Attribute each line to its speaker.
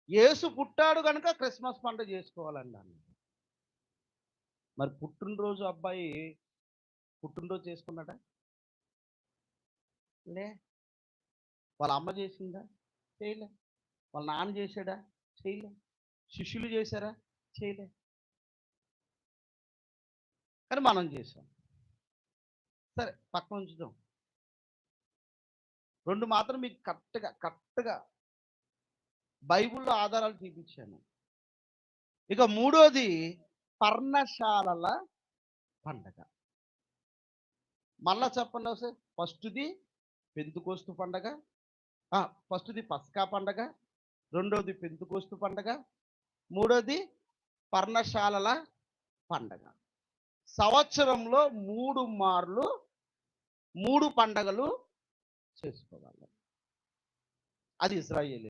Speaker 1: యేసు పుట్టాడు గనుక క్రిస్మస్ పండుగ చేసుకోవాలండి అన్నాడు. మరి పుట్టినరోజు అబ్బాయి పుట్టినరోజు చేసుకున్నాడా? లే. వాళ్ళ అమ్మ చేసిందా? చేయలే. వాళ్ళ నాన్న చేశాడా? చేయలే. శిష్యులు చేశారా? చేయలే. కానీ మనం చేసాం. సరే పక్కన ఉంచుదాం. 2 మాత్రం మీకు కరెక్ట్‌గా బైబిల్‌లో ఆధారాలు చూపించాను. ఇక మూడోది పర్ణశాలల పండగ. మళ్ళా చెప్పండి ఒకసారి. ఫస్ట్‌ది పెంతుకోస్తు పండగ. ఫస్ట్‌ది పస్కా పండగ. రెండోది పెంతుకోస్తు పండగ. మూడోది పర్ణశాలల పండగ. సంవత్సరంలో 3 మార్లు 3 పండగలు చేసుకోవాలి. అది ఇశ్రాయేలీయులు.